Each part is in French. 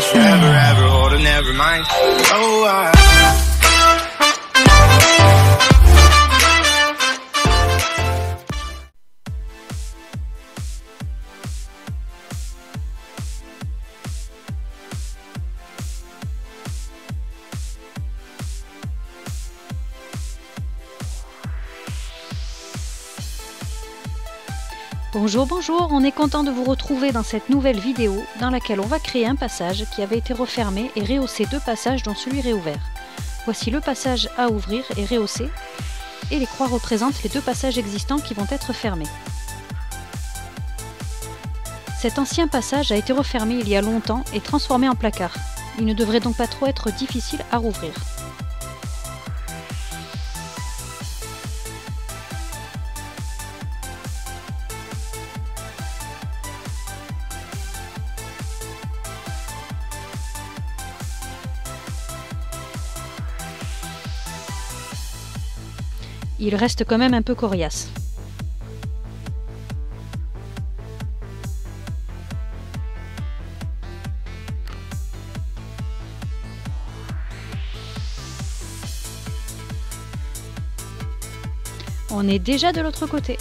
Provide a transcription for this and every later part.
change forever, ever, hold up, never mind. Oh, Bonjour, bonjour, on est content de vous retrouver dans cette nouvelle vidéo dans laquelle on va créer un passage qui avait été refermé et rehausser deux passages dont celui réouvert. Voici le passage à ouvrir et rehausser, et les croix représentent les deux passages existants qui vont être fermés. Cet ancien passage a été refermé il y a longtemps et transformé en placard. Il ne devrait donc pas trop être difficile à rouvrir. Il reste quand même un peu coriace. On est déjà de l'autre côté.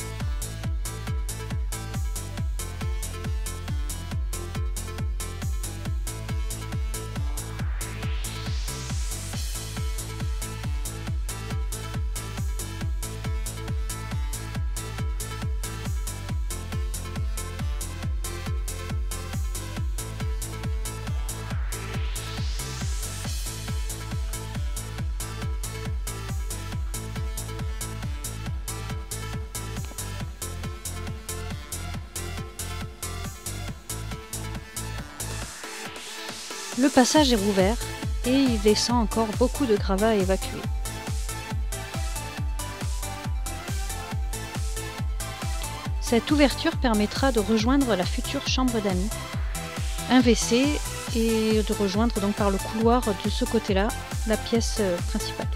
Le passage est rouvert et il descend encore beaucoup de gravats à évacuer. Cette ouverture permettra de rejoindre la future chambre d'amis, un WC, et de rejoindre donc par le couloir de ce côté-là la pièce principale.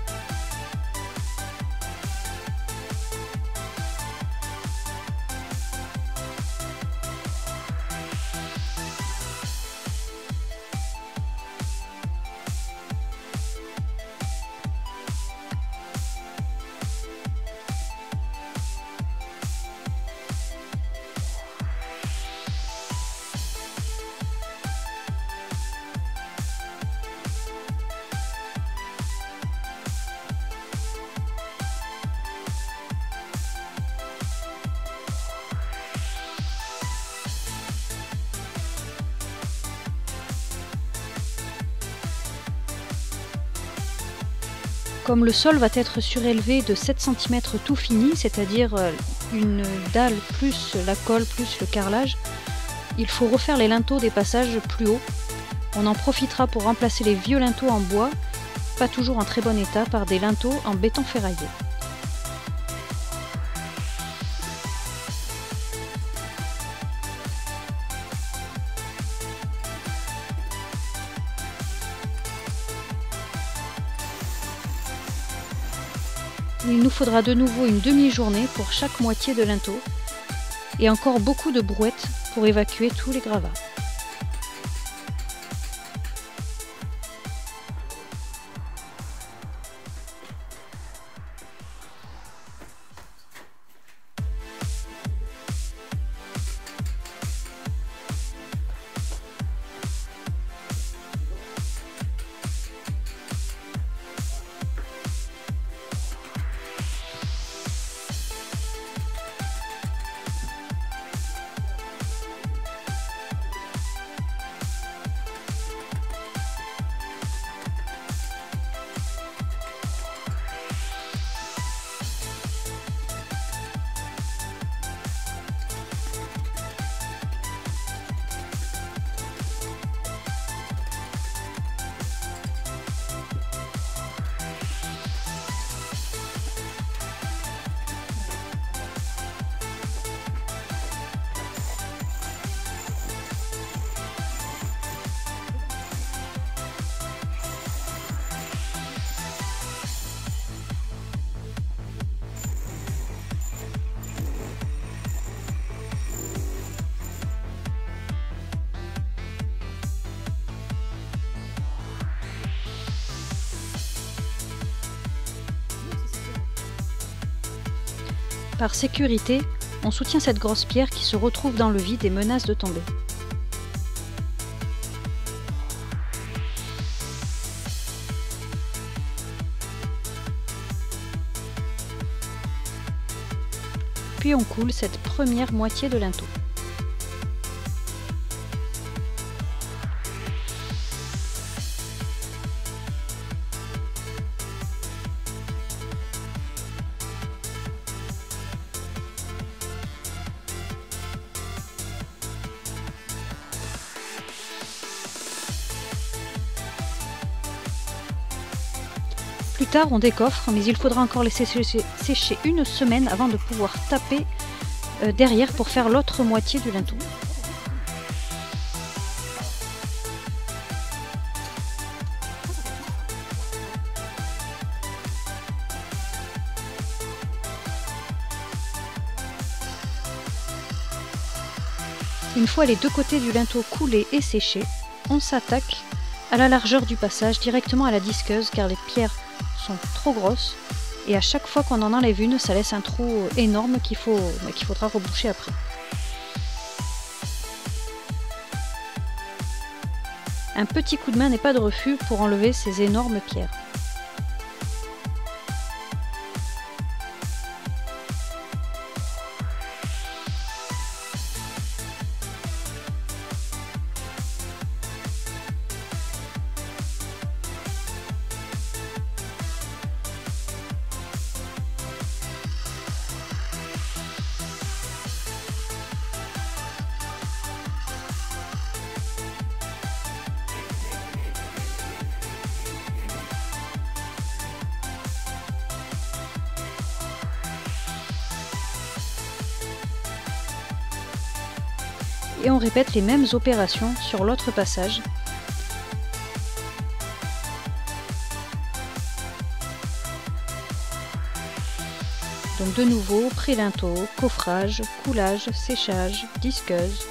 Comme le sol va être surélevé de 7 cm tout fini, c'est-à-dire une dalle plus la colle plus le carrelage, il faut refaire les linteaux des passages plus hauts. On en profitera pour remplacer les vieux linteaux en bois, pas toujours en très bon état, par des linteaux en béton ferraillé. Il nous faudra de nouveau une demi-journée pour chaque moitié de linteau et encore beaucoup de brouettes pour évacuer tous les gravats. Par sécurité, on soutient cette grosse pierre qui se retrouve dans le vide et menace de tomber. Puis on coule cette première moitié de linteau. Plus tard, on décoffre, mais il faudra encore laisser sécher une semaine avant de pouvoir taper derrière pour faire l'autre moitié du linteau. Une fois les deux côtés du linteau coulés et séchés, on s'attaque à la largeur du passage directement à la disqueuse car les pierres sont trop grosses et à chaque fois qu'on en enlève une, ça laisse un trou énorme qu'il faudra reboucher après. Un petit coup de main n'est pas de refus pour enlever ces énormes pierres. Et on répète les mêmes opérations sur l'autre passage. Donc de nouveau, pré-linteau, coffrage, coulage, séchage, disqueuse.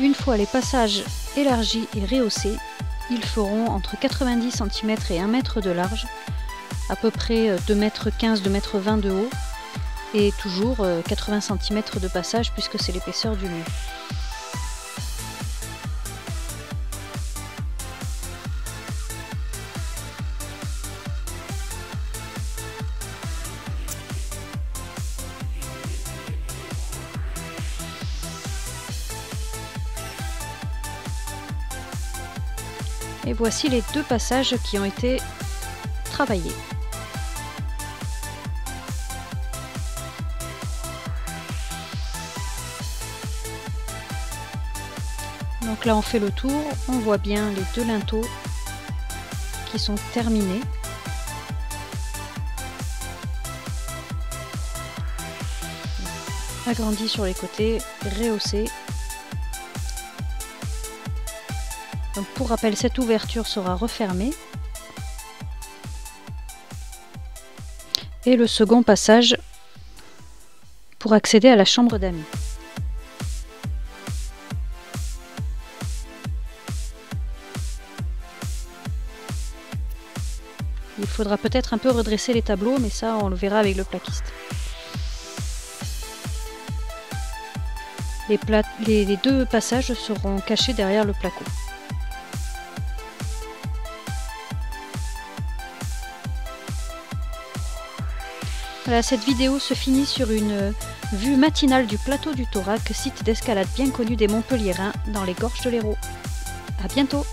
Une fois les passages élargis et rehaussés, ils feront entre 90 cm et 1 mètre de large, à peu près 2,15 m, 2,20 m de haut, et toujours 80 cm de passage puisque c'est l'épaisseur du mur. Et voici les 2 passages qui ont été travaillés. Donc là on fait le tour, on voit bien les 2 linteaux qui sont terminés. Agrandis sur les côtés, rehaussé. Donc pour rappel, cette ouverture sera refermée. Et le second passage pour accéder à la chambre d'amis. Il faudra peut-être un peu redresser les tableaux, mais ça on le verra avec le plaquiste. Les 2 passages seront cachés derrière le placo. Voilà, cette vidéo se finit sur une vue matinale du plateau du Taurak, site d'escalade bien connu des Montpelliérains dans les gorges de l'Hérault. A bientôt!